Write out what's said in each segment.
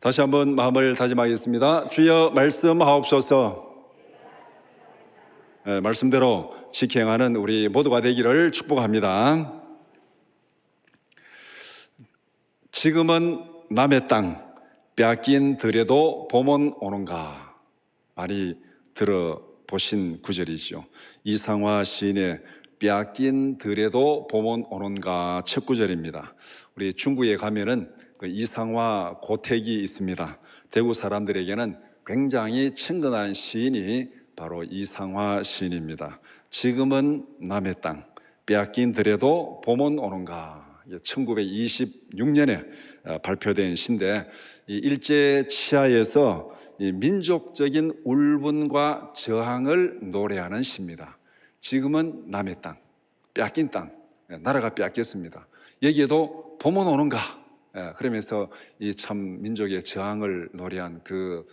다시 한번 마음을 다짐하겠습니다. 주여 말씀하옵소서. 말씀대로 직행하는 우리 모두가 되기를 축복합니다. 지금은 남의 땅 빼앗긴 들에도 봄은 오는가, 많이 들어보신 구절이죠. 이상화 시인의 빼앗긴 들에도 봄은 오는가 첫 구절입니다. 우리 중구에 가면은 그 이상화 고택이 있습니다. 대구 사람들에게는 굉장히 친근한 시인이 바로 이상화 시인입니다. 지금은 남의 땅 빼앗긴 들에도 봄은 오는가, 1926년에 발표된 시인데, 이 일제 치하에서 이 민족적인 울분과 저항을 노래하는 시입니다. 지금은 남의 땅, 빼앗긴 땅, 나라가 빼앗겼습니다. 여기에도 봄은 오는가, 그러면서 이 참 민족의 저항을 노래한 그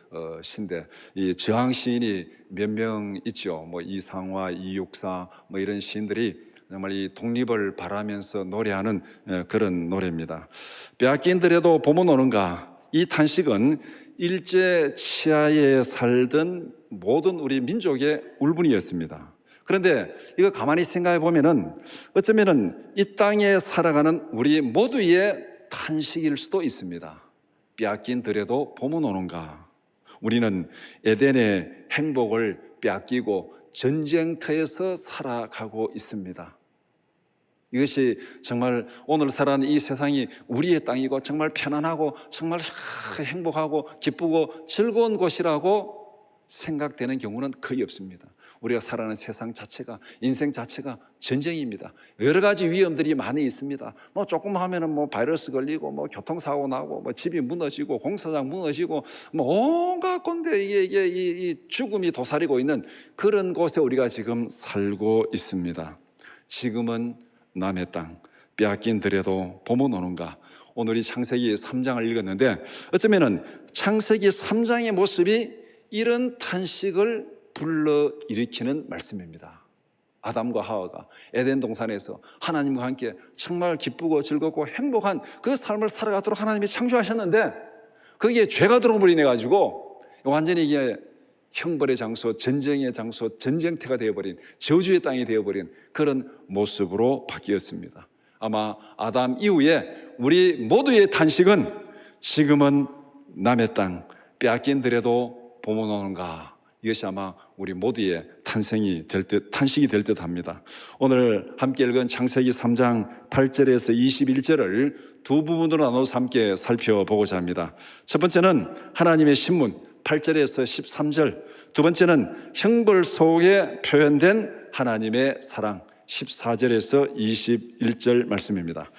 시인데, 이 저항 시인이 몇 명 있죠. 뭐 이상화, 이육사 뭐 이런 시인들이 정말 이 독립을 바라면서 노래하는 그런 노래입니다. 빼앗긴 들에도 봄은 오는가, 이 탄식은 일제 치하에 살던 모든 우리 민족의 울분이었습니다. 그런데 이거 가만히 생각해 보면은 어쩌면은 이 땅에 살아가는 우리 모두의 탄식일 수도 있습니다. 빼앗긴 들에도 봄은 오는가. 우리는 에덴의 행복을 빼앗기고 전쟁터에서 살아가고 있습니다. 이것이 정말 오늘 살아가는 이 세상이 우리의 땅이고 정말 편안하고 정말 행복하고 기쁘고 즐거운 곳이라고 생각되는 경우는 거의 없습니다. 우리가 살아가는 세상 자체가, 인생 자체가 전쟁입니다. 여러 가지 위험들이 많이 있습니다. 뭐 조금 하면은 뭐 바이러스 걸리고 뭐 교통사고 나고 뭐 집이 무너지고 공사장 무너지고 뭐 온갖 건데 이게 이 죽음이 도사리고 있는 그런 곳에 우리가 지금 살고 있습니다. 지금은 남의 땅 빼앗긴 들에도 봄은 오는가. 오늘 이 창세기 3장을 읽었는데 어쩌면은 창세기 3장의 모습이 이런 탄식을 불러일으키는 말씀입니다. 아담과 하와가 에덴 동산에서 하나님과 함께 정말 기쁘고 즐겁고 행복한 그 삶을 살아가도록 하나님이 창조하셨는데, 거기에 죄가 들어버리네 가지고 완전히 이게 형벌의 장소, 전쟁의 장소, 전쟁터가 되어버린, 저주의 땅이 되어버린 그런 모습으로 바뀌었습니다. 아마 아담 이후에 우리 모두의 탄식은 지금은 남의 땅 빼앗긴 들에도 봄은 오는가, 이것이 아마 우리 모두의 탄식이 될 듯 합니다. 오늘 함께 읽은 창세기 3장 8절에서 21절을 두 부분으로 나눠서 함께 살펴보고자 합니다. 첫 번째는 하나님의 신문 8절에서 13절, 두 번째는 형벌 속에 표현된 하나님의 사랑 14절에서 21절 말씀입니다.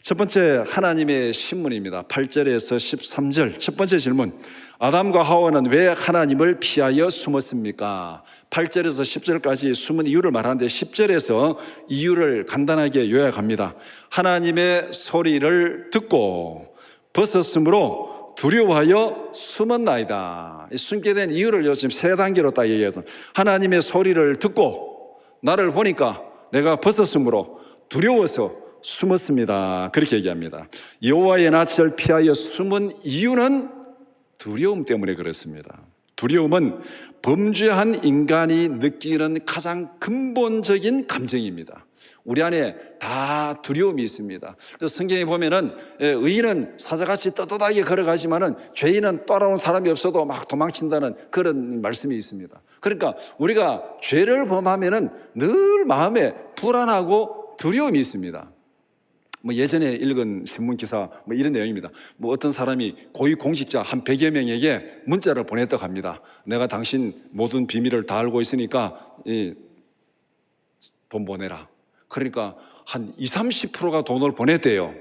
첫 번째 하나님의 신문입니다. 8절에서 13절. 첫 번째 질문, 아담과 하와는 왜 하나님을 피하여 숨었습니까? 8절에서 10절까지 숨은 이유를 말하는데 10절에서 이유를 간단하게 요약합니다. 하나님의 소리를 듣고 벗었으므로 두려워하여 숨었나이다. 숨게 된 이유를 지금 세 단계로 딱 얘기해서, 하나님의 소리를 듣고 나를 보니까 내가 벗었으므로 두려워서 숨었습니다. 그렇게 얘기합니다. 여호와의 낯을 피하여 숨은 이유는 두려움 때문에 그렇습니다. 두려움은 범죄한 인간이 느끼는 가장 근본적인 감정입니다. 우리 안에 다 두려움이 있습니다. 그래서 성경에 보면은 의인은 사자같이 떳떳하게 걸어가지만은 죄인은 따라온 사람이 없어도 막 도망친다는 그런 말씀이 있습니다. 그러니까 우리가 죄를 범하면은 늘 마음에 불안하고 두려움이 있습니다. 뭐 예전에 읽은 신문 기사 뭐 이런 내용입니다. 뭐 어떤 사람이 고위공직자 한 100여 명에게 문자를 보냈다고 합니다. 내가 당신 모든 비밀을 다 알고 있으니까 돈 보내라. 그러니까 한 20, 30%가 돈을 보냈대요.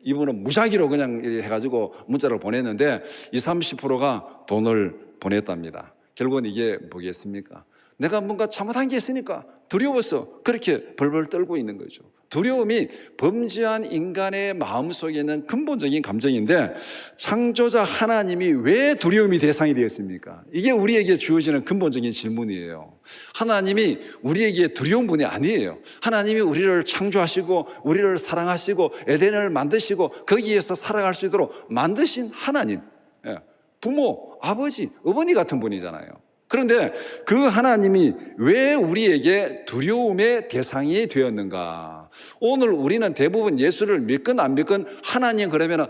이분은 무작위로 그냥 해가지고 문자를 보냈는데 20, 30%가 돈을 보냈답니다. 결국은 이게 뭐겠습니까? 내가 뭔가 잘못한 게 있으니까 두려워서 그렇게 벌벌 떨고 있는 거죠. 두려움이 범죄한 인간의 마음속에 있는 근본적인 감정인데, 창조자 하나님이 왜 두려움이 대상이 되었습니까? 이게 우리에게 주어지는 근본적인 질문이에요. 하나님이 우리에게 두려운 분이 아니에요. 하나님이 우리를 창조하시고 우리를 사랑하시고 에덴을 만드시고 거기에서 살아갈 수 있도록 만드신 하나님, 부모, 아버지, 어머니 같은 분이잖아요. 그런데 그 하나님이 왜 우리에게 두려움의 대상이 되었는가? 오늘 우리는 대부분 예수를 믿건 안 믿건 하나님 그러면은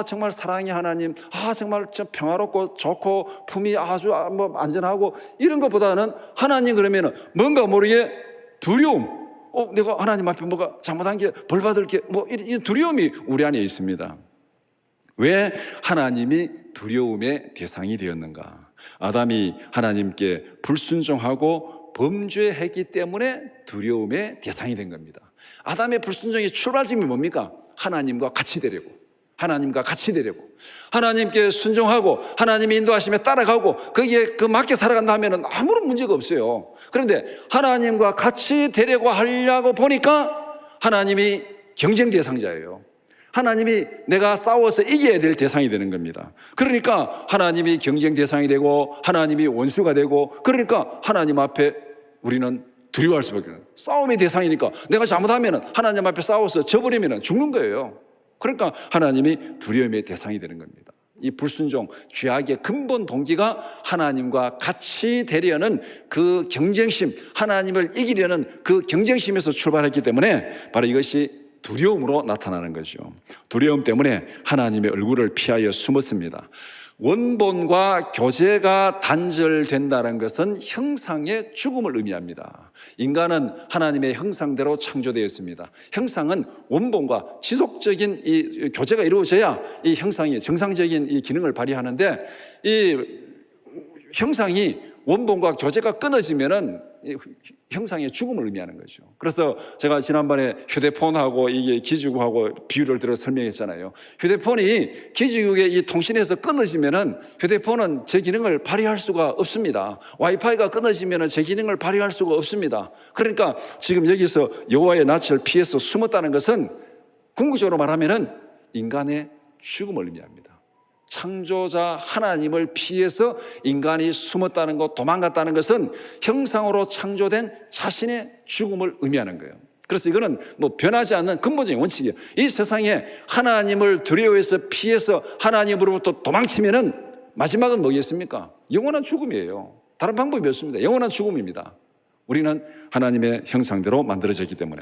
정말 사랑의 하나님, 정말 평화롭고 좋고 품이 아주 뭐 안전하고 이런 것보다는 하나님 그러면은 뭔가 모르게 두려움. 내가 하나님 앞에 뭐가 잘못한 게 벌 받을 게 뭐 이 두려움이 우리 안에 있습니다. 왜 하나님이 두려움의 대상이 되었는가? 아담이 하나님께 불순종하고 범죄했기 때문에 두려움의 대상이 된 겁니다. 아담의 불순종의 출발점이 뭡니까? 하나님과 같이 되려고, 하나님께 순종하고 하나님이 인도하시며 따라가고 거기에 그 맞게 살아간다면 아무런 문제가 없어요. 그런데 하나님과 같이 되려고 하려고 보니까 하나님이 경쟁 대상자예요. 하나님이 내가 싸워서 이겨야 될 대상이 되는 겁니다. 그러니까 하나님이 경쟁 대상이 되고 하나님이 원수가 되고, 그러니까 하나님 앞에 우리는 두려워할 수밖에 없어요. 싸움의 대상이니까 내가 잘못하면 하나님 앞에 싸워서 져버리면 죽는 거예요. 그러니까 하나님이 두려움의 대상이 되는 겁니다. 이 불순종, 죄악의 근본 동기가 하나님과 같이 되려는 그 경쟁심, 하나님을 이기려는 그 경쟁심에서 출발했기 때문에 바로 이것이 두려움으로 나타나는 거죠. 두려움 때문에 하나님의 얼굴을 피하여 숨었습니다. 원본과 교제가 단절된다는 것은 형상의 죽음을 의미합니다. 인간은 하나님의 형상대로 창조되었습니다. 형상은 원본과 지속적인 이 교제가 이루어져야 이 형상이 정상적인 이 기능을 발휘하는데, 이 형상이 원본과 교제가 끊어지면은 형상의 죽음을 의미하는 거죠. 그래서 제가 지난번에 휴대폰하고 이게 기지국하고 비유를 들어 설명했잖아요. 휴대폰이 기지국의 이 통신에서 끊어지면은 휴대폰은 제 기능을 발휘할 수가 없습니다. 와이파이가 끊어지면은 제 기능을 발휘할 수가 없습니다. 그러니까 지금 여기서 여호와의 낯을 피해서 숨었다는 것은 궁극적으로 말하면은 인간의 죽음을 의미합니다. 창조자 하나님을 피해서 인간이 숨었다는 것, 도망갔다는 것은 형상으로 창조된 자신의 죽음을 의미하는 거예요. 그래서 이거는 뭐 변하지 않는 근본적인 원칙이에요. 이 세상에 하나님을 두려워해서 피해서 하나님으로부터 도망치면은 마지막은 뭐겠습니까? 영원한 죽음이에요. 다른 방법이 없습니다. 영원한 죽음입니다. 우리는 하나님의 형상대로 만들어졌기 때문에.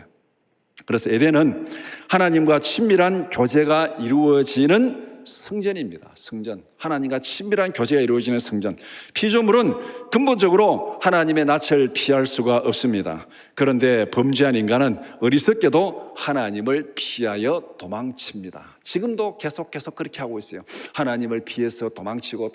그래서 에덴은 하나님과 친밀한 교제가 이루어지는 성전입니다. 성전. 하나님과 친밀한 교제가 이루어지는 성전. 피조물은 근본적으로 하나님의 낯을 피할 수가 없습니다. 그런데 범죄한 인간은 어리석게도 하나님을 피하여 도망칩니다. 지금도 계속 그렇게 하고 있어요. 하나님을 피해서 도망치고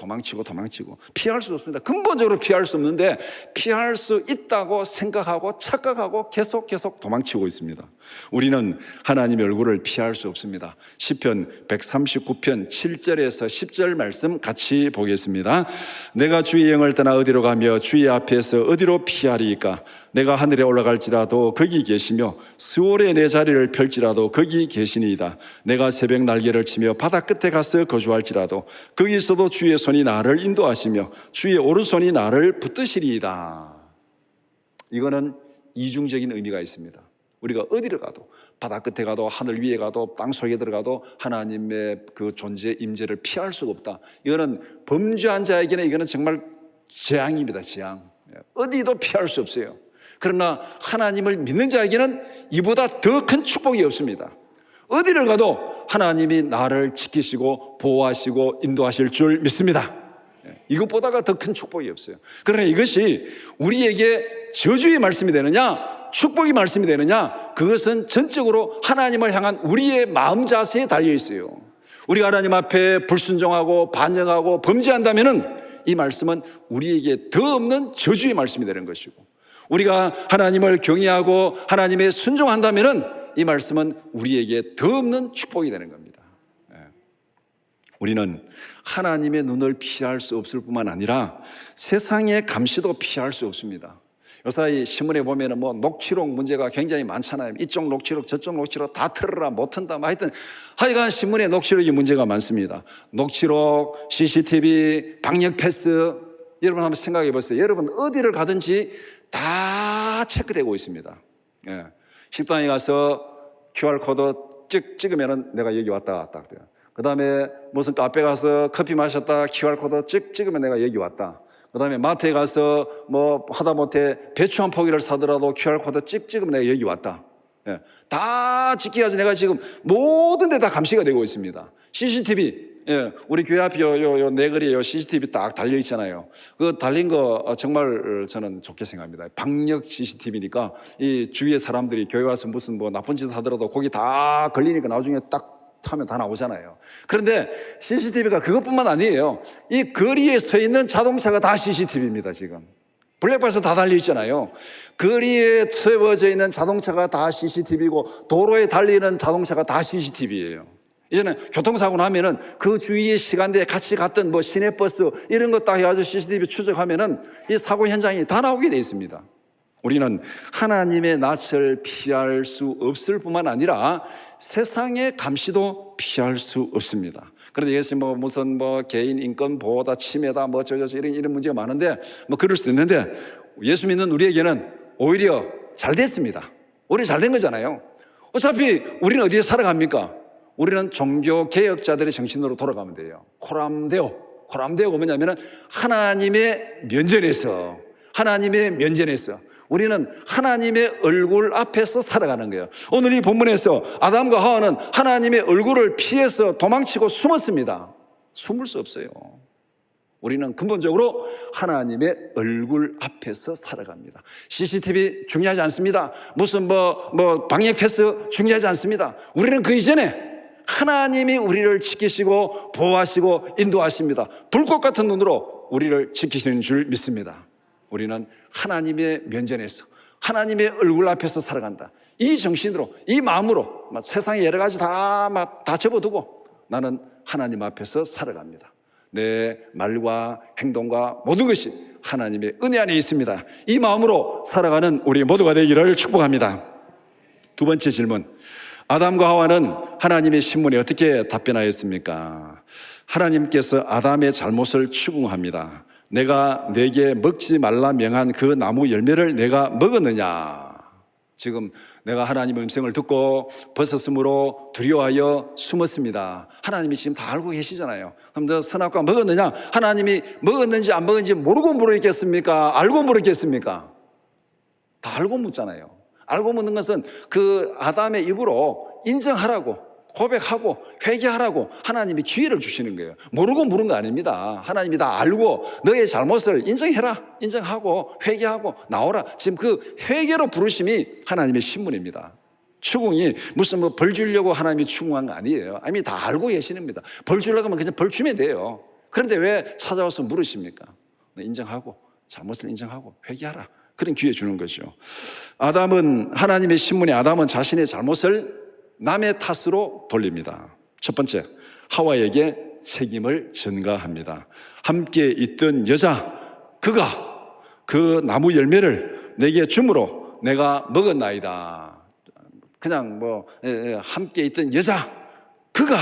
피할 수 없습니다. 근본적으로 피할 수 없는데 피할 수 있다고 생각하고 착각하고 계속 도망치고 있습니다. 우리는 하나님의 얼굴을 피할 수 없습니다. 시편 139편 7절에서 10절 말씀 같이 보겠습니다. 내가 주의 영을 떠나 어디로 가며 주의 앞에서 어디로 피하리이까? 내가 하늘에 올라갈지라도 거기 계시며 스올에 내 자리를 펼지라도 거기 계시니이다. 내가 새벽 날개를 치며 바다 끝에 가서 거주할지라도 거기서도 주의 손이 나를 인도하시며 주의 오른손이 나를 붙드시리이다. 이거는 이중적인 의미가 있습니다. 우리가 어디를 가도, 바다 끝에 가도 하늘 위에 가도 땅 속에 들어가도 하나님의 그 존재 임재를 피할 수가 없다. 이거는 범죄한 자에게는 이거는 정말 재앙입니다. 재앙. 어디도 피할 수 없어요. 그러나 하나님을 믿는 자에게는 이보다 더 큰 축복이 없습니다. 어디를 가도 하나님이 나를 지키시고 보호하시고 인도하실 줄 믿습니다. 이것보다가 더 큰 축복이 없어요. 그러나 이것이 우리에게 저주의 말씀이 되느냐 축복의 말씀이 되느냐, 그것은 전적으로 하나님을 향한 우리의 마음 자세에 달려 있어요. 우리가 하나님 앞에 불순종하고 반역하고 범죄한다면 이 말씀은 우리에게 더 없는 저주의 말씀이 되는 것이고, 우리가 하나님을 경외하고 하나님의 순종한다면 이 말씀은 우리에게 더 없는 축복이 되는 겁니다. 우리는 하나님의 눈을 피할 수 없을 뿐만 아니라 세상의 감시도 피할 수 없습니다. 요새 신문에 보면은 뭐 녹취록 문제가 굉장히 많잖아요. 이쪽 녹취록 저쪽 녹취록 다 틀어라 못 튼다. 하여간 신문에 녹취록이 문제가 많습니다. 녹취록, CCTV, 방역 패스. 여러분 한번 생각해 보세요. 여러분 어디를 가든지 다 체크되고 있습니다. 식당에 가서 QR코드 찍으면은 내가 여기 왔다 갔다. 그 다음에 무슨 카페 가서 커피 마셨다 QR코드 찍으면 내가 여기 왔다. 그 다음에 마트에 가서 뭐 하다못해 배추 한 포기를 사더라도 QR코드 찍으면 내가 여기 왔다. 예, 다 찍혀야지 내가 지금 모든 데 다 감시가 되고 있습니다. CCTV, 예, 우리 교회 앞에 요 내거리에 요 CCTV 딱 달려 있잖아요. 그 달린 거 정말 저는 좋게 생각합니다. 방역 CCTV니까 이 주위의 사람들이 교회 와서 무슨 뭐 나쁜 짓 하더라도 거기 다 걸리니까 나중에 딱 하면 다 나오잖아요. 그런데 CCTV가 그것뿐만 아니에요. 이 거리에 서 있는 자동차가 다 CCTV입니다. 지금 블랙박스 다 달려 있잖아요. 거리에 세워져 있는 자동차가 다 CCTV고 도로에 달리는 자동차가 다 CCTV예요. 이제는 교통사고 나면은 그 주위의 시간대에 같이 갔던 뭐 시내버스 이런 거 딱 해가지고 CCTV 추적하면은 이 사고 현장이 다 나오게 돼 있습니다. 우리는 하나님의 낯을 피할 수 없을 뿐만 아니라 세상의 감시도 피할 수 없습니다. 그런데 이것이 뭐 무슨 뭐 개인 인권 보호다 침해다 뭐 이런 문제가 많은데 뭐 그럴 수도 있는데 예수 믿는 우리에게는 오히려 잘 됐습니다. 오히려 잘 된 거잖아요. 어차피 우리는 어디에 살아갑니까? 우리는 종교 개혁자들의 정신으로 돌아가면 돼요. 코람데오가 뭐냐면은 하나님의 면전에서 우리는 하나님의 얼굴 앞에서 살아가는 거예요. 오늘 이 본문에서 아담과 하와는 하나님의 얼굴을 피해서 도망치고 숨었습니다. 숨을 수 없어요. 우리는 근본적으로 하나님의 얼굴 앞에서 살아갑니다. CCTV 중요하지 않습니다. 무슨 방역 패스 중요하지 않습니다. 우리는 그 이전에 하나님이 우리를 지키시고 보호하시고 인도하십니다. 불꽃 같은 눈으로 우리를 지키시는 줄 믿습니다. 우리는 하나님의 면전에서 하나님의 얼굴 앞에서 살아간다. 이 정신으로, 이 마음으로 세상에 여러 가지 다 접어두고 나는 하나님 앞에서 살아갑니다. 내 말과 행동과 모든 것이 하나님의 은혜 안에 있습니다. 이 마음으로 살아가는 우리 모두가 되기를 축복합니다. 두 번째 질문, 아담과 하와는 하나님의 신문에 어떻게 답변하였습니까? 하나님께서 아담의 잘못을 추궁합니다. 내가 내게 먹지 말라 명한 그 나무 열매를 내가 먹었느냐? 지금 내가 하나님의 음성을 듣고 벗었으므로 두려워하여 숨었습니다. 하나님이 지금 다 알고 계시잖아요. 그럼 너 선악과 먹었느냐? 하나님이 먹었는지 안 먹었는지 모르고 물었겠습니까? 알고 물었겠습니까? 다 알고 묻잖아요. 알고 묻는 것은 그 아담의 입으로 인정하라고, 고백하고 회개하라고 하나님이 기회를 주시는 거예요. 모르고 물은 거 아닙니다. 하나님이 다 알고 너의 잘못을 인정해라, 인정하고 회개하고 나오라. 지금 그 회개로 부르심이 하나님의 신문입니다. 추궁이 무슨 벌 주려고 하나님이 추궁한 거 아니에요. 이미 다 알고 계시는입니다. 벌 주려고 하면 그냥 벌 주면 돼요. 그런데 왜 찾아와서 물으십니까? 인정하고 잘못을 인정하고 회개하라. 그런 기회 주는 거죠. 하나님의 신문에 아담은 자신의 잘못을 남의 탓으로 돌립니다. 첫 번째, 하와에게 책임을 전가합니다. 함께 있던 여자, 그가 그 나무 열매를 내게 주므로 내가 먹었나이다. 그냥 함께 있던 여자, 그가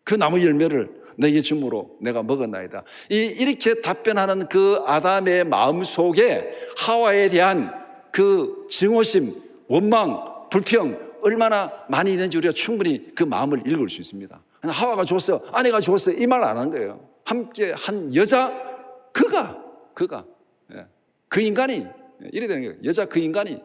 그 나무 열매를 내게 주므로 내가 먹었나이다. 이렇게 답변하는 그 아담의 마음 속에 하와에 대한 그 증오심, 원망, 불평 얼마나 많이 있는지 우리가 충분히 그 마음을 읽을 수 있습니다. 하와가 줬어, 아내가 줬어, 이 말 안 한 거예요. 함께 한 여자, 그가 그 인간이 이래 되는 거예요. 여자 그 인간이.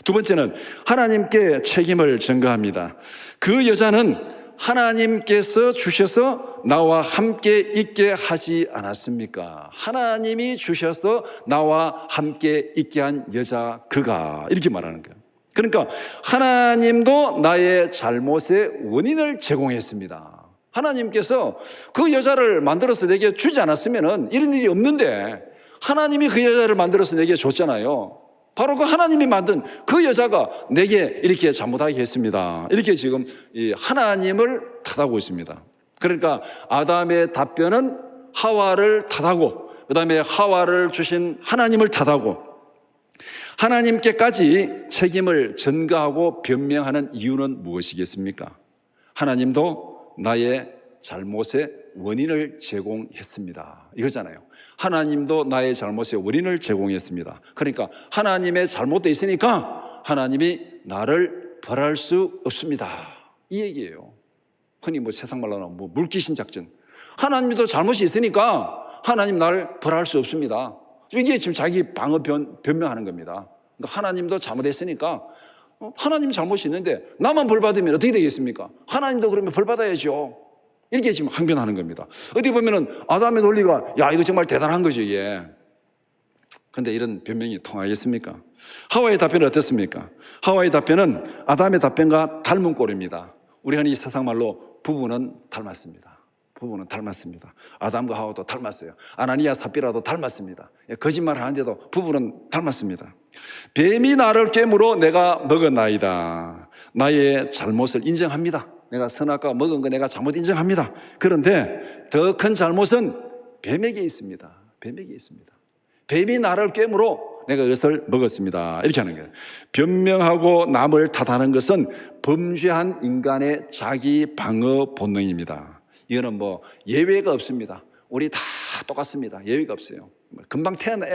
두 번째는 하나님께 책임을 전가합니다. 그 여자는 하나님께서 주셔서 나와 함께 있게 하지 않았습니까? 하나님이 주셔서 나와 함께 있게 한 여자 그가, 이렇게 말하는 거예요. 그러니까 하나님도 나의 잘못의 원인을 제공했습니다. 하나님께서 그 여자를 만들어서 내게 주지 않았으면 이런 일이 없는데 하나님이 그 여자를 만들어서 내게 줬잖아요. 바로 그 하나님이 만든 그 여자가 내게 이렇게 잘못하게 했습니다. 이렇게 지금 이 하나님을 탓하고 있습니다. 그러니까 아담의 답변은 하와를 탓하고, 그 다음에 하와를 주신 하나님을 탓하고, 하나님께까지 책임을 전가하고 변명하는 이유는 무엇이겠습니까? 하나님도 나의 잘못의 원인을 제공했습니다. 이거잖아요. 하나님도 나의 잘못의 원인을 제공했습니다. 그러니까 하나님의 잘못도 있으니까 하나님이 나를 벌할 수 없습니다. 이 얘기예요. 흔히 뭐 세상 말로는 뭐 물귀신 작전. 하나님도 잘못이 있으니까 하나님 날 벌할 수 없습니다. 이게 지금 자기 방어 변명하는 겁니다. 그러니까 하나님도 잘못했으니까 하나님 잘못이 있는데 나만 벌 받으면 어떻게 되겠습니까? 하나님도 그러면 벌 받아야죠. 이렇게 지금 항변하는 겁니다. 어디 보면은 아담의 논리가 야 이거 정말 대단한 거죠 이게. 그런데 이런 변명이 통하겠습니까? 하와의 답변은 어떻습니까? 하와의 답변은 아담의 답변과 닮은 꼴입니다. 우리 흔히 세상 말로 부부는 닮았습니다. 부부는 닮았습니다. 아담과 하와도 닮았어요. 아나니아 삽비라도 닮았습니다. 거짓말 하는데도 부부는 닮았습니다. 뱀이 나를 깨물어 내가 먹었나이다. 나의 잘못을 인정합니다. 내가 선악과 먹은 거 내가 잘못 인정합니다. 그런데 더 큰 잘못은 뱀에게 있습니다. 뱀에게 있습니다. 뱀이 나를 깨물어 내가 그것을 먹었습니다. 이렇게 하는 거예요. 변명하고 남을 탓하는 것은 범죄한 인간의 자기 방어 본능입니다. 이거는 뭐 예외가 없습니다. 우리 다 똑같습니다. 예외가 없어요. 금방 태어난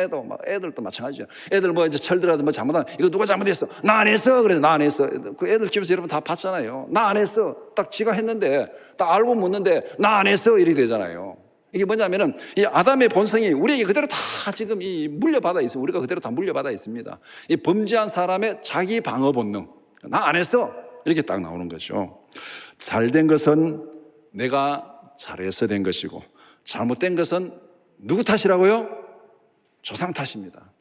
애들도 마찬가지죠. 애들 뭐 이제 철들어도 뭐 잘못한 이거 누가 잘못했어? 나 안 했어. 그래서 나 안 했어. 그 애들 키우면서 여러분 다 봤잖아요. 나 안 했어. 딱 지가 했는데 딱 알고 묻는데 나 안 했어. 이렇게 되잖아요. 이게 뭐냐면은 이 아담의 본성이 우리에게 그대로 다 지금 이 물려받아 있습니다. 우리가 그대로 다 물려받아 있습니다. 이 범죄한 사람의 자기 방어 본능. 나 안 했어. 이렇게 딱 나오는 거죠. 잘된 것은 내가 잘해서 된 것이고 잘못된 것은 누구 탓이라고요? 조상 탓입니다.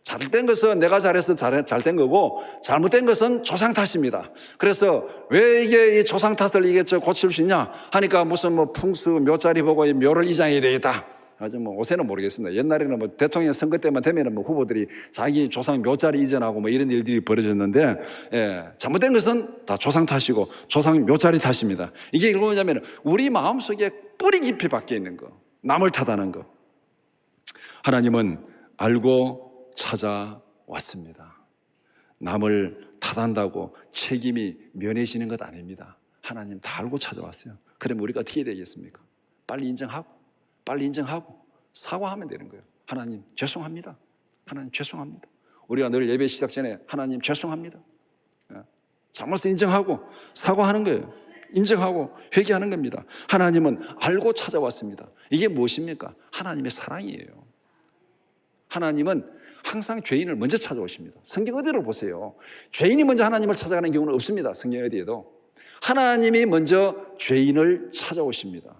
잘된 것은 내가 잘해서 잘된 거고 잘못된 것은 조상 탓입니다. 그래서 왜 이게 이 조상 탓을 이게 고칠 수 있냐 하니까 무슨 뭐 풍수 묘자리 보고 이 묘를 이장해야 되겠다. 아주 뭐 요새는 모르겠습니다. 옛날에는 뭐 대통령 선거 때만 되면은 뭐 후보들이 자기 조상 묘자리 이전하고 뭐 이런 일들이 벌어졌는데, 잘못된 것은 다 조상 탓이고 조상 묘자리 탓입니다. 이게 뭐냐면 우리 마음속에 뿌리 깊이 박혀 있는 거, 남을 탓하는 거. 하나님은 알고 찾아왔습니다. 남을 탓한다고 책임이 면해지는 것 아닙니다. 하나님 다 알고 찾아왔어요. 그러면 우리가 어떻게 되겠습니까? 빨리 인정하고 사과하면 되는 거예요. 하나님 죄송합니다. 하나님 죄송합니다. 우리가 늘 예배 시작 전에 하나님 죄송합니다. 잘못을 인정하고 사과하는 거예요. 인정하고 회개하는 겁니다. 하나님은 알고 찾아왔습니다. 이게 무엇입니까? 하나님의 사랑이에요. 하나님은 항상 죄인을 먼저 찾아오십니다. 성경 어디를 보세요. 죄인이 먼저 하나님을 찾아가는 경우는 없습니다. 성경 어디에도. 하나님이 먼저 죄인을 찾아오십니다.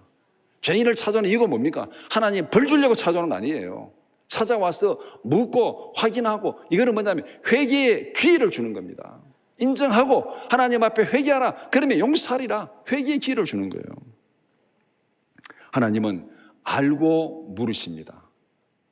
죄인을 찾아오는 이유가 뭡니까? 하나님 벌 주려고 찾아오는 거 아니에요. 찾아와서 묻고 확인하고 이거는 뭐냐면 회개의 기회를 주는 겁니다. 인정하고 하나님 앞에 회개하라. 그러면 용서하리라. 회개의 기회를 주는 거예요. 하나님은 알고 물으십니다.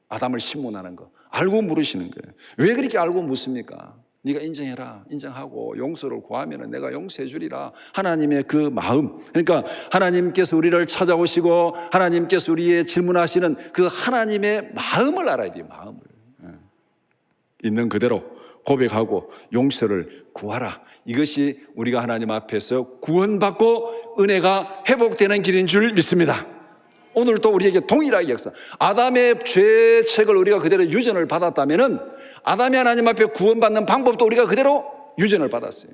아담을 신문하는 거 알고 물으시는 거예요. 왜 그렇게 알고 묻습니까? 네가 인정해라. 인정하고 용서를 구하면 내가 용서해 주리라. 하나님의 그 마음. 그러니까 하나님께서 우리를 찾아오시고 하나님께서 우리의 질문하시는 그 하나님의 마음을 알아야 돼요. 마음을. 있는 그대로 고백하고 용서를 구하라. 이것이 우리가 하나님 앞에서 구원받고 은혜가 회복되는 길인 줄 믿습니다. 오늘도 우리에게 동일하게 역사. 아담의 죄책을 우리가 그대로 유전을 받았다면은 아담이 하나님 앞에 구원받는 방법도 우리가 그대로 유전을 받았어요.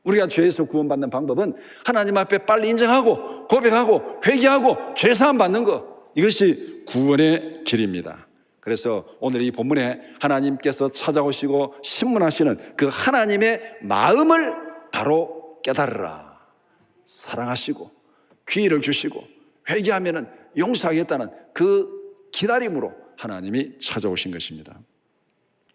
우리가 죄에서 구원받는 방법은 하나님 앞에 빨리 인정하고 고백하고 회개하고 죄사함 받는 것. 이것이 구원의 길입니다. 그래서 오늘 이 본문에 하나님께서 찾아오시고 신문하시는 그 하나님의 마음을 바로 깨달으라. 사랑하시고 기회를 주시고 회개하면은 용서하겠다는 그 기다림으로 하나님이 찾아오신 것입니다.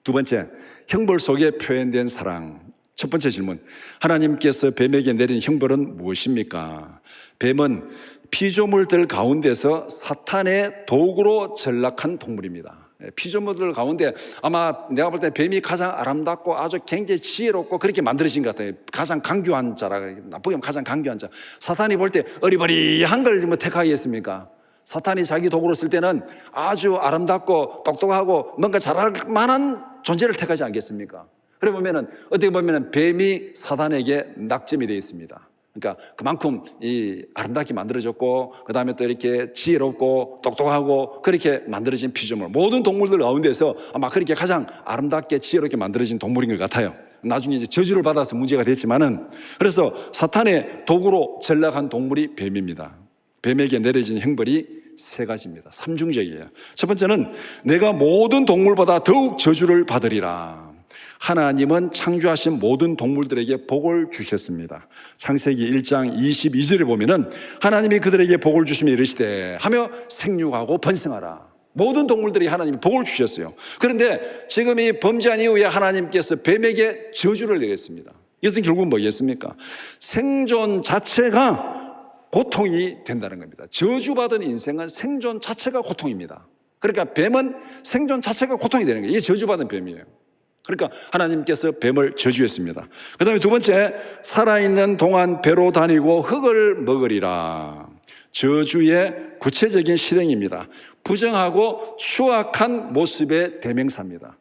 두 번째, 형벌 속에 표현된 사랑. 첫 번째 질문, 하나님께서 뱀에게 내린 형벌은 무엇입니까? 뱀은 피조물들 가운데서 사탄의 도구로 전락한 동물입니다. 피조물들 가운데 아마 내가 볼 때 뱀이 가장 아름답고 아주 굉장히 지혜롭고 그렇게 만들어진 것 같아요. 가장 강교한 자라, 나쁘게 하면 가장 강교한 자. 사탄이 볼 때 어리버리한 걸 뭐 택하겠습니까? 사탄이 자기 도구로 쓸 때는 아주 아름답고 똑똑하고 뭔가 잘할 만한 존재를 택하지 않겠습니까? 그래 보면은 어떻게 보면은 뱀이 사탄에게 낙점이 되어 있습니다. 그러니까 그만큼 이 아름답게 만들어졌고, 그 다음에 또 이렇게 지혜롭고 똑똑하고 그렇게 만들어진 피조물, 모든 동물들 가운데서 아마 그렇게 가장 아름답게 지혜롭게 만들어진 동물인 것 같아요. 나중에 이제 저주를 받아서 문제가 됐지만은, 그래서 사탄의 도구로 전락한 동물이 뱀입니다. 뱀에게 내려진 형벌이 세 가지입니다. 삼중적이에요. 첫 번째는 내가 모든 동물보다 더욱 저주를 받으리라. 하나님은 창조하신 모든 동물들에게 복을 주셨습니다. 창세기 1장 22절에 보면은 하나님이 그들에게 복을 주시며 이르시되 하며 생육하고 번성하라. 모든 동물들이 하나님이 복을 주셨어요. 그런데 지금 이 범죄한 이후에 하나님께서 뱀에게 저주를 내렸습니다. 이것은 결국 뭐겠습니까? 생존 자체가 고통이 된다는 겁니다. 저주받은 인생은 생존 자체가 고통입니다. 그러니까 뱀은 생존 자체가 고통이 되는 거예요. 이게 저주받은 뱀이에요. 그러니까 하나님께서 뱀을 저주했습니다. 그 다음에 두 번째, 살아있는 동안 배로 다니고 흙을 먹으리라. 저주의 구체적인 실행입니다. 부정하고 추악한 모습의 대명사입니다.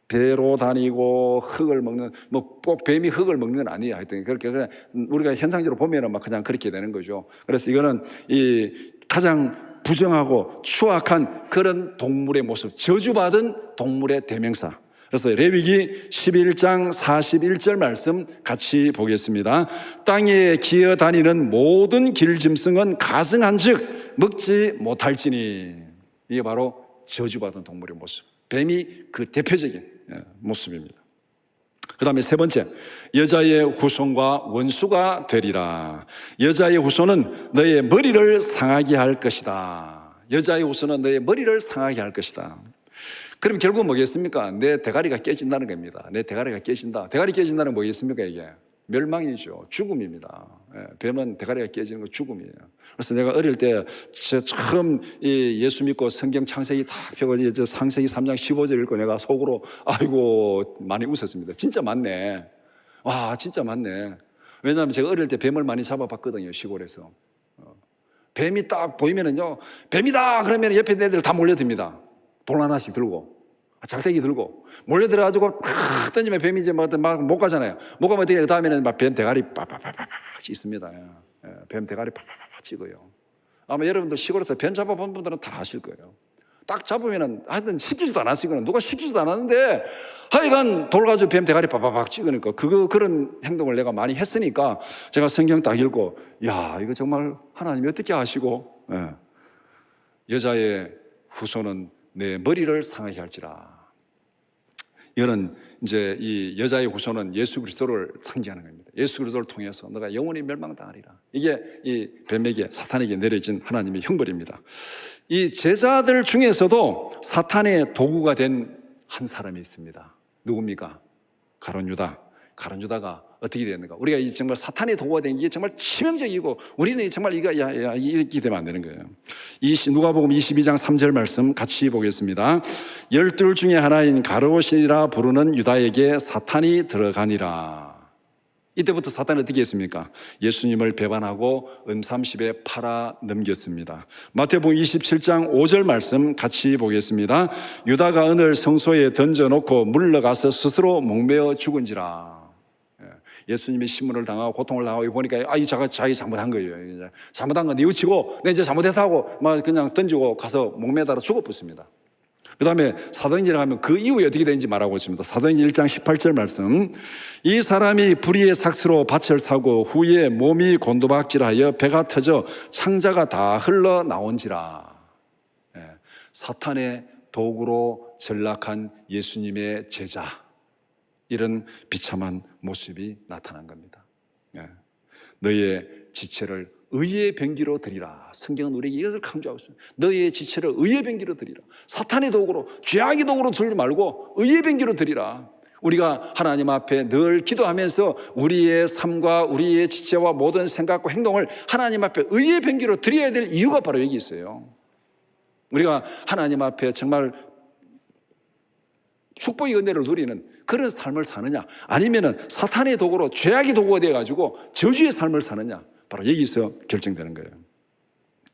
배로 다니고 흙을 먹는, 뭐 꼭 뱀이 흙을 먹는 건 아니에요. 하여튼 그렇게 그냥 우리가 현상적으로 보면은 막 그냥 그렇게 되는 거죠. 그래서 이거는 이 가장 부정하고 추악한 그런 동물의 모습, 저주받은 동물의 대명사. 그래서 레위기 11장 41절 말씀 같이 보겠습니다. 땅에 기어다니는 모든 길짐승은 가증한즉 먹지 못할지니. 이게 바로 저주받은 동물의 모습, 뱀이 그 대표적인 모습입니다. 그 다음에 세 번째, 여자의 후손과 원수가 되리라. 여자의 후손은 너의 머리를 상하게 할 것이다. 여자의 후손은 너의 머리를 상하게 할 것이다. 그럼 결국 뭐겠습니까? 내 대가리가 깨진다는 겁니다. 내 대가리가 깨진다. 대가리 깨진다는 뭐겠습니까? 이게 멸망이죠. 죽음입니다. 뱀은 대가리가 깨지는 거 죽음이에요. 그래서 내가 어릴 때 처음 예수 믿고 성경 창세기 다 펴고 창세기 3장 15절 읽고 내가 속으로 아이고 많이 웃었습니다. 진짜 맞네. 와, 진짜 맞네. 왜냐하면 제가 어릴 때 뱀을 많이 잡아봤거든요, 시골에서. 뱀이 딱 보이면은요, 뱀이다 그러면 옆에 애들 다 몰려듭니다. 돌 하나씩 들고, 작대기 들고 몰려들어가지고 탁 던지면 뱀이 이제 막 못 가잖아요. 못 가면 어떻게 해요? 다음에는 막 뱀 대가리 빠빠빠빠 찍습니다. 뱀 대가리 빠빠빠빠 찍어요. 아마 여러분들 시골에서 뱀 잡아본 분들은 다 아실 거예요. 딱 잡으면은 하여튼 시키지도 않았으니까, 누가 시키지도 않았는데 하여간 돌 가지고 뱀 대가리 빠빠빠 찍으니까 그런 행동을 내가 많이 했으니까 제가 성경 딱 읽고, 야, 이거 정말 하나님이 어떻게 하시고, 여자의 후손은 내 머리를 상하게 할지라. 이거는 이제 이 여자의 후손은 예수 그리스도를 상징하는 겁니다. 예수 그리스도를 통해서 너가 영원히 멸망당하리라. 이게 이 뱀에게, 사탄에게 내려진 하나님의 형벌입니다. 이 제자들 중에서도 사탄의 도구가 된 한 사람이 있습니다. 누굽니까? 가룟 유다. 가룟 유다가 어떻게 됐는가? 우리가 이 정말 사탄의 도구가 된 게 정말 치명적이고, 우리는 정말 이렇게 되면 안 되는 거예요. 누가복음 22장 3절 말씀 같이 보겠습니다. 12 중에 하나인 가룟이라 부르는 유다에게 사탄이 들어가니라. 이때부터 사탄이 어떻게 했습니까? 예수님을 배반하고 음삼십에 팔아 넘겼습니다. 마태복음 27장 5절 말씀 같이 보겠습니다. 유다가 은을 성소에 던져놓고 물러가서 스스로 목매어 죽은지라. 예수님이 신문을 당하고 고통을 당하고 보니까 이 자기 잘못한 거예요. 잘못한 건 뉘우치고 내 이제 잘못했다고 막 그냥 던지고 가서 목매달아 죽어붙습니다. 그 다음에 사도행전에 가면 그 이후에 어떻게 되는지 말하고 있습니다. 사도행전 1장 18절 말씀. 이 사람이 불의의 삭스로 밭을 사고 후에 몸이 곤두박질하여 배가 터져 창자가 다 흘러나온지라. 사탄의 도구로 전락한 예수님의 제자, 이런 비참한 모습이 나타난 겁니다. 너의 지체를 의의 병기로 드리라. 성경은 우리에게 이것을 강조하고 있습니다. 너의 지체를 의의 병기로 드리라. 사탄의 도구로, 죄악의 도구로 들지 말고 의의 병기로 드리라. 우리가 하나님 앞에 늘 기도하면서 우리의 삶과 우리의 지체와 모든 생각과 행동을 하나님 앞에 의의 병기로 드려야 될 이유가 바로 여기 있어요. 우리가 하나님 앞에 정말 축복의 은혜를 누리는 그런 삶을 사느냐, 아니면은 사탄의 도구로 죄악의 도구가 되어가지고 저주의 삶을 사느냐, 바로 여기서 결정되는 거예요.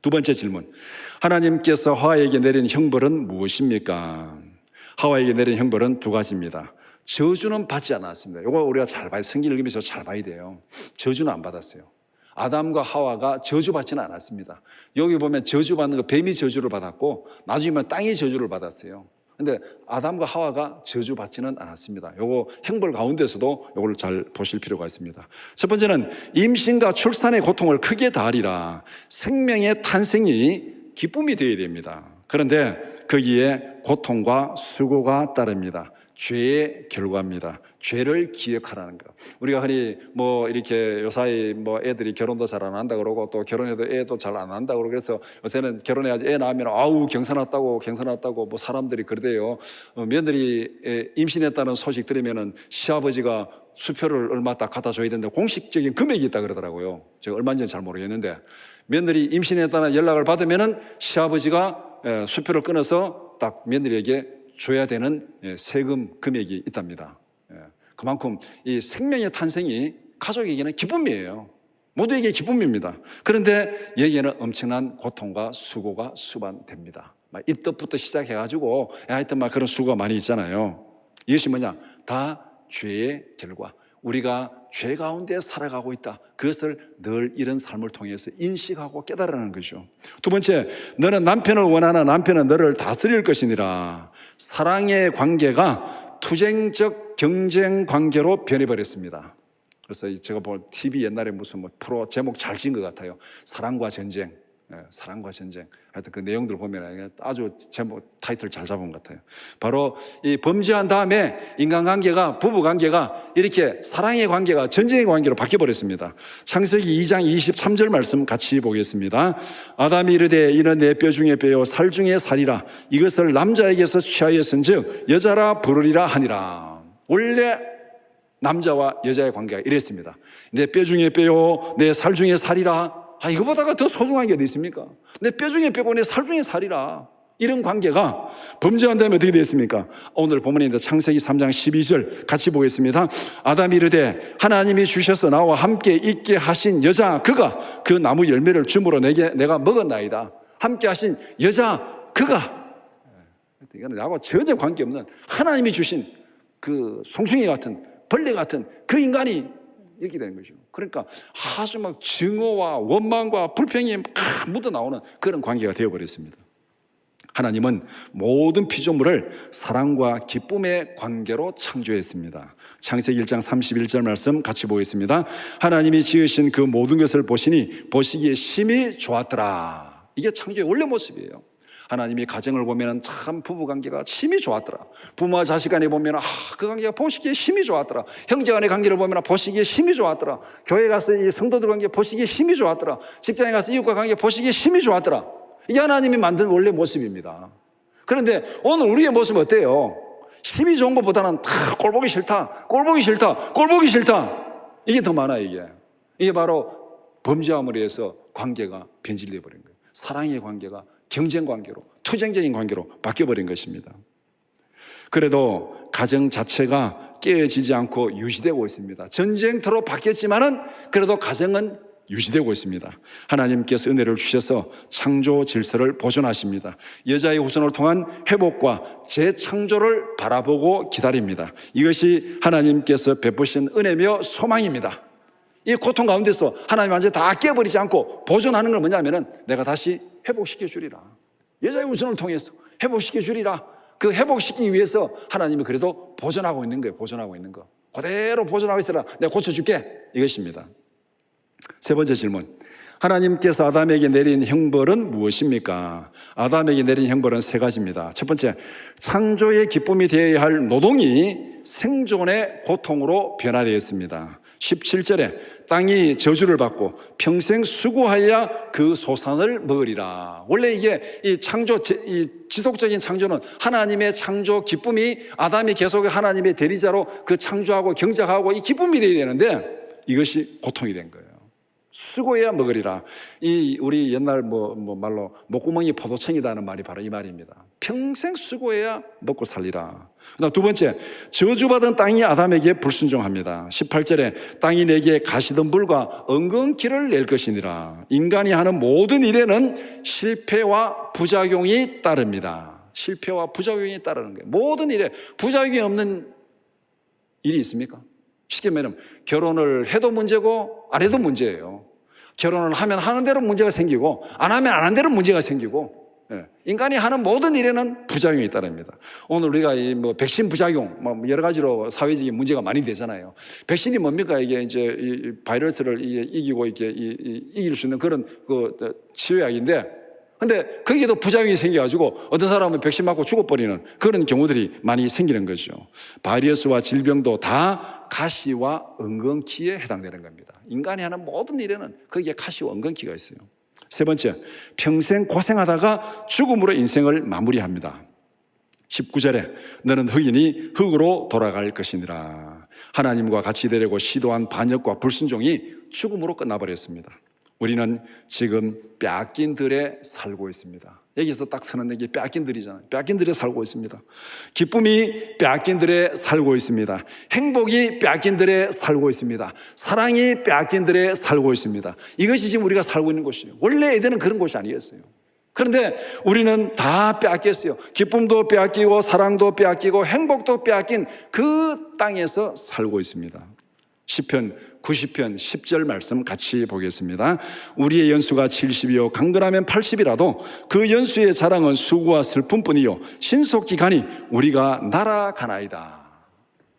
두 번째 질문, 하나님께서 하와에게 내린 형벌은 무엇입니까? 하와에게 내린 형벌은 두 가지입니다. 저주는 받지 않았습니다. 이거 우리가 잘 봐야, 성경을 읽으면서 잘 봐야 돼요. 저주는 안 받았어요. 아담과 하와가 저주받지는 않았습니다. 여기 보면 저주받는 거 뱀이 저주를 받았고 나중에 보면 땅이 저주를 받았어요. 근데 아담과 하와가 저주받지는 않았습니다. 요거 형벌 가운데서도 요걸 잘 보실 필요가 있습니다. 첫 번째는 임신과 출산의 고통을 크게 다하리라. 생명의 탄생이 기쁨이 되어야 됩니다. 그런데 거기에 고통과 수고가 따릅니다. 죄의 결과입니다. 죄를 기억하라는 거. 우리가 흔히 뭐 이렇게 요사이 뭐 애들이 결혼도 잘 안 한다 그러고 또 결혼해도 애도 잘 안 한다 그러고 그래서 요새는 결혼해야지 애 낳으면 아우 경사났다고 뭐 사람들이 그러대요. 며느리 임신했다는 소식 들으면은 시아버지가 수표를 얼마 딱 갖다 줘야 되는데 공식적인 금액이 있다 그러더라고요. 제가 얼마인지는 잘 모르겠는데 며느리 임신했다는 연락을 받으면은 시아버지가 수표를 끊어서 딱 며느리에게 줘야 되는 세금 금액이 있답니다. 그만큼 이 생명의 탄생이 가족에게는 기쁨이에요. 모두에게 기쁨입니다. 그런데 여기에는 엄청난 고통과 수고가 수반됩니다. 입덧부터 시작해가지고 하여튼 막 그런 수고가 많이 있잖아요. 이것이 뭐냐? 다 죄의 결과. 우리가 죄 가운데 살아가고 있다. 그것을 늘 이런 삶을 통해서 인식하고 깨달으라는 거죠. 두 번째, 너는 남편을 원하나 남편은 너를 다스릴 것이니라. 사랑의 관계가 투쟁적 경쟁 관계로 변해버렸습니다. 그래서 제가 본 TV 옛날에 무슨 뭐 프로 제목 잘 지은 것 같아요. 사랑과 전쟁. 사랑과 전쟁. 하여튼 그 내용들 보면 아주 제목 타이틀 잘 잡은 것 같아요. 바로 이 범죄한 다음에 인간관계가, 부부관계가 이렇게 사랑의 관계가 전쟁의 관계로 바뀌어버렸습니다. 창세기 2장 23절 말씀 같이 보겠습니다. 아담이 이르되 이는 내 뼈 중에 뼈요 살 중에 살이라. 이것을 남자에게서 취하였은즉 여자라 부르리라 하니라. 원래 남자와 여자의 관계가 이랬습니다. 내 뼈 중에 뼈요 내 살 중에 살이라. 이거보다가 더 소중한 게 어디 있습니까? 내 뼈 중에 뼈고 내 살 중에 살이라. 이런 관계가 범죄한 다음에 어떻게 되었습니까? 오늘 본문인데 창세기 3장 12절 같이 보겠습니다. 아담이 이르되 하나님이 주셔서 나와 함께 있게 하신 여자 그가 그 나무 열매를 줌으로 내가 먹었나이다. 함께 하신 여자 그가, 이거는 나하고 전혀 관계없는 하나님이 주신 그 송충이 같은 벌레 같은 그 인간이 이렇게 되는 거죠. 그러니까 아주 막 증오와 원망과 불평이 막 묻어나오는 그런 관계가 되어버렸습니다. 하나님은 모든 피조물을 사랑과 기쁨의 관계로 창조했습니다. 창세기 1장 31절 말씀 같이 보겠습니다. 하나님이 지으신 그 모든 것을 보시니 보시기에 심히 좋았더라. 이게 창조의 원래 모습이에요. 하나님이 가정을 보면 참 부부관계가 심히 좋았더라. 부모와 자식 간에 보면 그 관계가 보시기에 심히 좋았더라. 형제 간의 관계를 보면 보시기에 심히 좋았더라. 교회 가서 이 성도들 관계 보시기에 심히 좋았더라. 직장에 가서 이웃과 관계 보시기에 심히 좋았더라. 이게 하나님이 만든 원래 모습입니다. 그런데 오늘 우리의 모습은 어때요? 심히 좋은 것보다는 다 꼴보기 싫다, 꼴보기 싫다, 꼴보기 싫다. 이게 더 많아요. 이게 바로 범죄함으로 해서 관계가 변질되어 버린 거예요. 사랑의 관계가 경쟁 관계로, 투쟁적인 관계로 바뀌어버린 것입니다. 그래도 가정 자체가 깨어지지 않고 유지되고 있습니다. 전쟁터로 바뀌었지만은 그래도 가정은 유지되고 있습니다. 하나님께서 은혜를 주셔서 창조 질서를 보존하십니다. 여자의 후손을 통한 회복과 재창조를 바라보고 기다립니다. 이것이 하나님께서 베푸신 은혜며 소망입니다. 이 고통 가운데서 하나님 완전히 다 깨버리지 않고 보존하는 건 뭐냐면은 내가 다시 회복시켜 주리라. 여자의 후손을 통해서 회복시켜 주리라. 그 회복시키기 위해서 하나님이 그래도 보존하고 있는 거예요. 보존하고 있는 거. 그대로 보존하고 있으라. 내가 고쳐줄게. 이것입니다. 세 번째 질문. 하나님께서 아담에게 내린 형벌은 무엇입니까? 아담에게 내린 형벌은 세 가지입니다. 첫 번째, 창조의 기쁨이 되어야 할 노동이 생존의 고통으로 변화되었습니다. 17절에 땅이 저주를 받고 평생 수고하여야 그 소산을 먹으리라. 원래 이게 이 창조, 이 지속적인 창조는 하나님의 창조 기쁨이 아담이 계속 하나님의 대리자로 그 창조하고 경작하고 이 기쁨이 되어야 되는데 이것이 고통이 된 거예요. 수고해야 먹으리라. 이 우리 옛날 말로 목구멍이 포도청이다는 말이 바로 이 말입니다. 평생 수고해야 먹고 살리라. 두 번째, 저주받은 땅이 아담에게 불순종합니다. 18절에 땅이 내게 가시덤불과 엉겅퀴를 낼 것이니라. 인간이 하는 모든 일에는 실패와 부작용이 따릅니다. 실패와 부작용이 따르는 거예요. 모든 일에 부작용이 없는 일이 있습니까? 쉽게 말하면 결혼을 해도 문제고 안 해도 문제예요. 결혼을 하면 하는 대로 문제가 생기고 안 하면 안 하는 대로 문제가 생기고, 인간이 하는 모든 일에는 부작용이 따릅니다. 오늘 우리가 백신 부작용, 여러 가지로 사회적인 문제가 많이 되잖아요. 백신이 뭡니까? 이게 이제 이 바이러스를 이기고 이길 수 있는 그런 치료약인데, 근데 거기에도 부작용이 생겨가지고 어떤 사람은 백신 맞고 죽어버리는 그런 경우들이 많이 생기는 거죠. 바이러스와 질병도 다 가시와 엉겅퀴에 해당되는 겁니다. 인간이 하는 모든 일에는 거기에 가시와 엉겅퀴가 있어요. 세 번째, 평생 고생하다가 죽음으로 인생을 마무리합니다. 19절에 너는 흙이니 흙으로 돌아갈 것이니라. 하나님과 같이 되려고 시도한 반역과 불순종이 죽음으로 끝나버렸습니다. 우리는 지금 빼앗긴 들에 살고 있습니다. 여기서 딱 서는 게 빼앗긴 들이잖아요. 빼앗긴 들에 살고 있습니다. 기쁨이 빼앗긴 들에 살고 있습니다. 행복이 빼앗긴 들에 살고 있습니다. 사랑이 빼앗긴 들에 살고 있습니다. 이것이 지금 우리가 살고 있는 곳이에요. 원래 에덴은 그런 곳이 아니었어요. 그런데 우리는 다 빼앗겼어요. 기쁨도 빼앗기고 사랑도 빼앗기고 행복도 빼앗긴 그 땅에서 살고 있습니다. 시편 90편 10절 말씀 같이 보겠습니다. 우리의 연수가 70이요 강건하면 80이라도 그 연수의 자랑은 수고와 슬픔뿐이요 신속기간이 우리가 날아가나이다.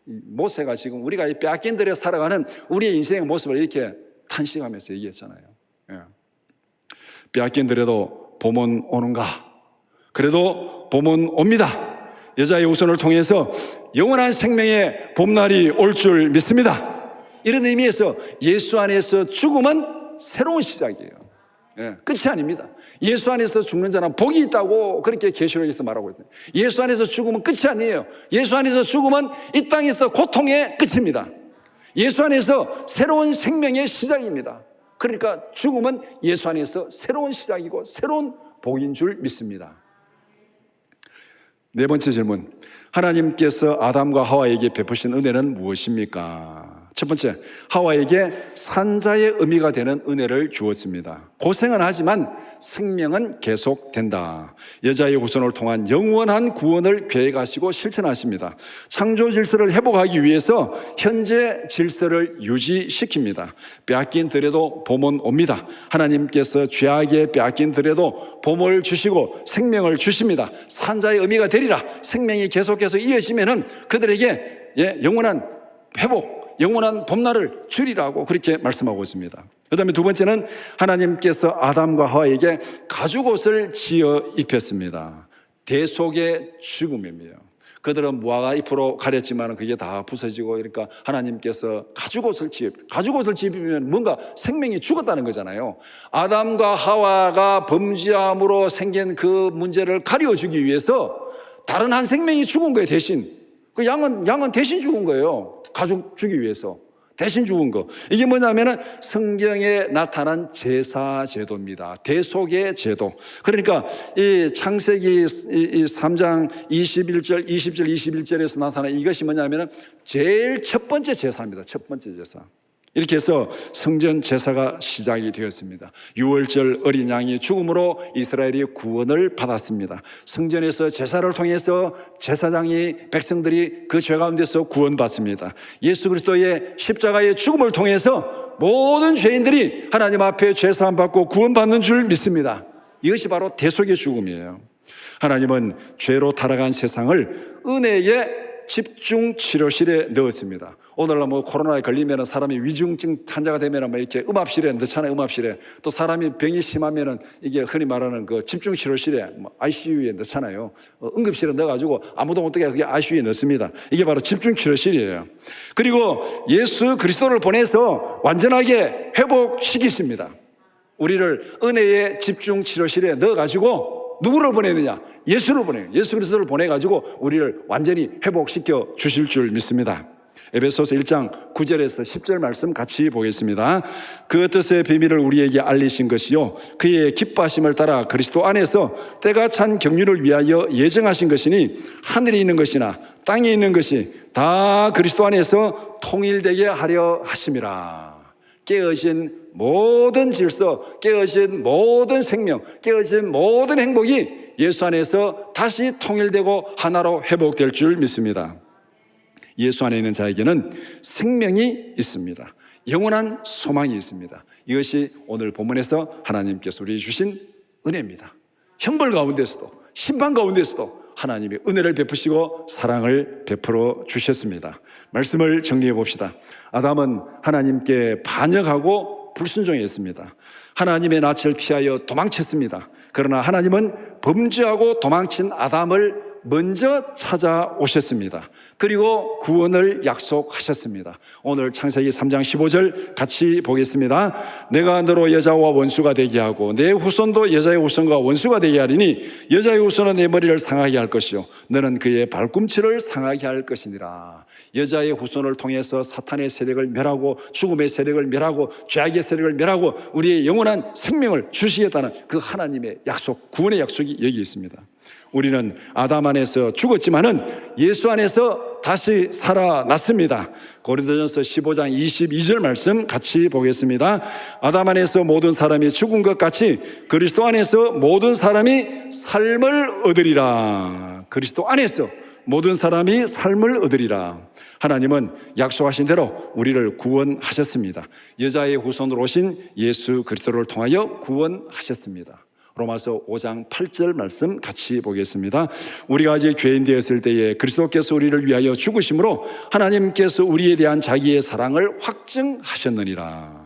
모세가 지금 우리가 이 빼앗긴 들에 살아가는 우리의 인생의 모습을 이렇게 탄식하면서 얘기했잖아요. 빼앗긴 들에도 봄은 오는가? 그래도 봄은 옵니다. 여자의 후손을 통해서 영원한 생명의 봄날이 올 줄 믿습니다. 이런 의미에서 예수 안에서 죽음은 새로운 시작이에요. 끝이 아닙니다. 예수 안에서 죽는 자는 복이 있다고 그렇게 계시록에서 말하고 있어요. 예수 안에서 죽음은 끝이 아니에요. 예수 안에서 죽음은 이 땅에서 고통의 끝입니다. 예수 안에서 새로운 생명의 시작입니다. 그러니까 죽음은 예수 안에서 새로운 시작이고 새로운 복인 줄 믿습니다. 네 번째 질문, 하나님께서 아담과 하와에게 베푸신 은혜는 무엇입니까? 첫 번째, 하와에게 산자의 의미가 되는 은혜를 주었습니다. 고생은 하지만 생명은 계속된다. 여자의 후손을 통한 영원한 구원을 계획하시고 실천하십니다. 창조 질서를 회복하기 위해서 현재 질서를 유지시킵니다. 빼앗긴 들에도 봄은 옵니다. 하나님께서 죄악에 빼앗긴 들에도 봄을 주시고 생명을 주십니다. 산자의 의미가 되리라. 생명이 계속해서 이어지면은 그들에게 영원한 회복, 영원한 봄날을 주리라고 그렇게 말씀하고 있습니다. 그 다음에 두 번째는 하나님께서 아담과 하와에게 가죽옷을 지어 입혔습니다. 대속의 죽음이에요. 그들은 무화과 잎으로 가렸지만 그게 다 부서지고, 그러니까 하나님께서 가죽옷을 지으면 뭔가 생명이 죽었다는 거잖아요. 아담과 하와가 범죄함으로 생긴 그 문제를 가려주기 위해서 다른 한 생명이 죽은 거예요. 대신 그 양은 대신 죽은 거예요. 가족 주기 위해서 대신 죽은 거. 이게 뭐냐면은 성경에 나타난 제사 제도입니다. 대속의 제도. 그러니까 이 창세기 3장 21절, 20절, 21절에서 나타난 이것이 뭐냐면은 제일 첫 번째 제사입니다. 첫 번째 제사. 이렇게 해서 성전 제사가 시작이 되었습니다. 6월절 어린 양이 죽음으로 이스라엘이 구원을 받았습니다. 성전에서 제사를 통해서 제사장이 백성들이 그 죄 가운데서 구원받습니다. 예수 그리스도의 십자가의 죽음을 통해서 모든 죄인들이 하나님 앞에 죄사함 받고 구원받는 줄 믿습니다. 이것이 바로 대속의 죽음이에요. 하나님은 죄로 타락한 세상을 은혜의 집중 치료실에 넣었습니다. 오늘날 코로나에 걸리면 사람이 위중증 환자가 되면 이렇게 음압실에 넣잖아요. 음압실에. 또 사람이 병이 심하면은 이게 흔히 말하는 그 집중 치료실에 ICU에 넣잖아요. 응급실에 넣어가지고 아무도 못 되게 그게 ICU에 넣습니다. 이게 바로 집중 치료실이에요. 그리고 예수 그리스도를 보내서 완전하게 회복시키십니다. 우리를 은혜의 집중 치료실에 넣어가지고 누구를 보내느냐? 예수를 보내요. 예수 그리스도를 보내가지고 우리를 완전히 회복시켜 주실 줄 믿습니다. 에베소서 1장 9절에서 10절 말씀 같이 보겠습니다. 그 뜻의 비밀을 우리에게 알리신 것이요 그의 기뻐하심을 따라 그리스도 안에서 때가 찬 경륜을 위하여 예정하신 것이니 하늘에 있는 것이나 땅에 있는 것이 다 그리스도 안에서 통일되게 하려 하심이라. 깨어진 모든 질서, 깨어진 모든 생명, 깨어진 모든 행복이 예수 안에서 다시 통일되고 하나로 회복될 줄 믿습니다. 예수 안에 있는 자에게는 생명이 있습니다. 영원한 소망이 있습니다. 이것이 오늘 본문에서 하나님께서 우리에게 주신 은혜입니다. 형벌 가운데서도, 심판 가운데서도 하나님이 은혜를 베푸시고 사랑을 베풀어 주셨습니다. 말씀을 정리해 봅시다. 아담은 하나님께 반역하고 불순종했습니다. 하나님의 낯을 피하여 도망쳤습니다. 그러나 하나님은 범죄하고 도망친 아담을 먼저 찾아오셨습니다. 그리고 구원을 약속하셨습니다. 오늘 창세기 3장 15절 같이 보겠습니다. 내가 너로 여자와 원수가 되게 하고 내 후손도 여자의 후손과 원수가 되게 하리니 여자의 후손은 내 머리를 상하게 할 것이요 너는 그의 발꿈치를 상하게 할 것이니라. 여자의 후손을 통해서 사탄의 세력을 멸하고 죽음의 세력을 멸하고 죄악의 세력을 멸하고 우리의 영원한 생명을 주시겠다는 그 하나님의 약속, 구원의 약속이 여기 있습니다. 우리는 아담 안에서 죽었지만은 예수 안에서 다시 살아났습니다. 고린도전서 15장 22절 말씀 같이 보겠습니다. 아담 안에서 모든 사람이 죽은 것 같이 그리스도 안에서 모든 사람이 삶을 얻으리라. 그리스도 안에서 모든 사람이 삶을 얻으리라. 하나님은 약속하신 대로 우리를 구원하셨습니다. 여자의 후손으로 오신 예수 그리스도를 통하여 구원하셨습니다. 로마서 5장 8절 말씀 같이 보겠습니다. 우리가 아직 죄인 되었을 때에 그리스도께서 우리를 위하여 죽으심으로 하나님께서 우리에 대한 자기의 사랑을 확증하셨느니라.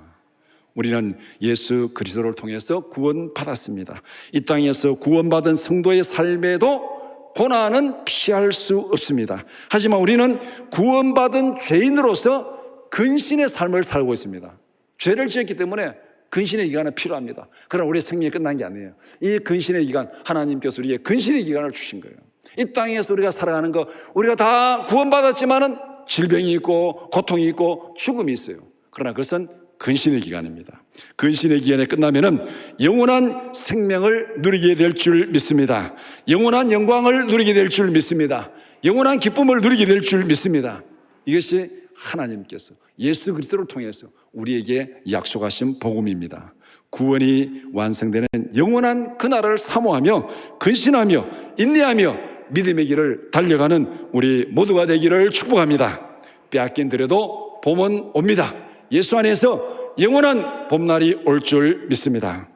우리는 예수 그리스도를 통해서 구원받았습니다. 이 땅에서 구원받은 성도의 삶에도 고난은 피할 수 없습니다. 하지만 우리는 구원받은 죄인으로서 근신의 삶을 살고 있습니다. 죄를 지었기 때문에 근신의 기간은 필요합니다. 그러나 우리의 생명이 끝난 게 아니에요. 이 근신의 기간, 하나님께서 우리에게 근신의 기간을 주신 거예요. 이 땅에서 우리가 살아가는 거, 우리가 다 구원받았지만은 질병이 있고 고통이 있고 죽음이 있어요. 그러나 그것은 근신의 기간입니다. 근신의 기간이 끝나면은 영원한 생명을 누리게 될 줄 믿습니다. 영원한 영광을 누리게 될 줄 믿습니다. 영원한 기쁨을 누리게 될 줄 믿습니다. 이것이 하나님께서 예수 그리스도를 통해서 우리에게 약속하신 복음입니다. 구원이 완성되는 영원한 그날을 사모하며 근신하며 인내하며 믿음의 길을 달려가는 우리 모두가 되기를 축복합니다. 빼앗긴 들에도 봄은 옵니다. 예수 안에서 영원한 봄날이 올 줄 믿습니다.